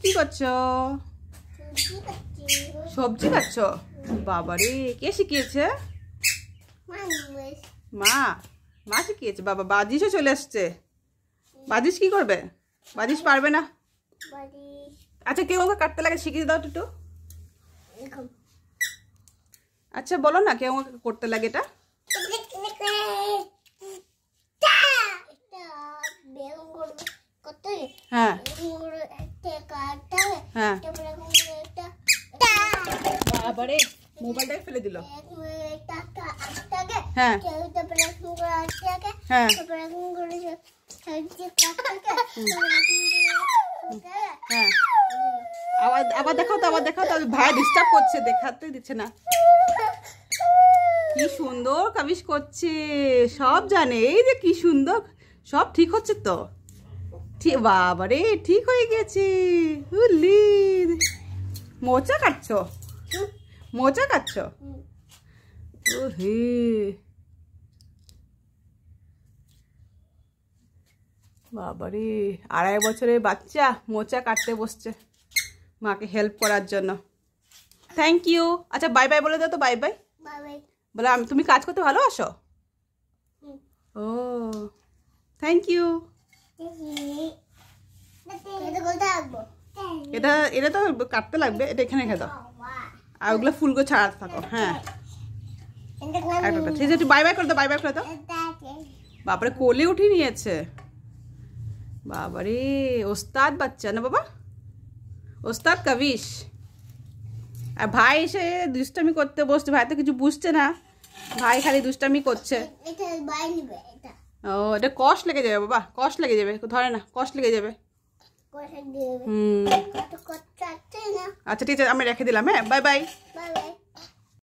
কি করছো? সবজি খাচ্ছো? বাবারে, কে শিখিয়েছে? মা মা শিখিয়েছে। বাবা, বাজিশও চলে আসছে। বাজিশ কি করবে? বাজিশ পারবে না। আচ্ছা, কেউ আমাকে কাটতে লাগে শিখিয়ে দাও একটু। আচ্ছা বলো না, কেউ আমাকে করতে লাগে এটা। হ্যাঁ হ্যাঁ, বাবারে মোবাইলটাকে ফেলে দিল। হ্যাঁ হ্যাঁ হ্যাঁ, আবার দেখাও তো, আবার দেখাও তো। ভাই ডিস্টার্ব করছে, দেখাতে দিচ্ছে না। কি সুন্দর কামিজ করছে, সব জানে। এই যে কি সুন্দর, সব ঠিক হচ্ছে তো। ঠিক, বাবারে ঠিক হয়ে গেছে। মোচা কাটছো? মোচা কাটছো? ও হে, বাবারে 2.5 বছরের বাচ্চা মোচা কাটতে বসছে মাকে হেল্প করার জন্য। Thank you. আচ্ছা বাই বাই বলে দাও তো। বাই বাই বলে। তুমি কাজ করতে ভালোবাসো? ও, থ্যাংক ইউ। এটা এটা তো কাটতে লাগবে, এটা এখানে রেখে দাও। আর ওগুলো ফুলগুলো ছাড়াতে থাকো। হ্যাঁ, ঠিক আছে, বাই বাই করে দাও। বাই বাই করে দাও। বাবারে কোলে উঠিয়ে নিয়েছে। বাবারে ওস্তাদ বাচ্চা না বাবা, ওস্তাদ কাবিশ। আর ভাই এসে দুষ্টামি করতে বসছে। ভাই তো কিছু বুঝছে না, ভাই খালি দুষ্টামি করছে। ও, এটা কষ্ট লেগে যাবে বাবা, কষ্ট লেগে যাবে। ধরে না, কষ্ট লেগে যাবে। আচ্ছা ঠিক আছে, আমি রেখে দিলাম। হ্যাঁ, বাই বাই।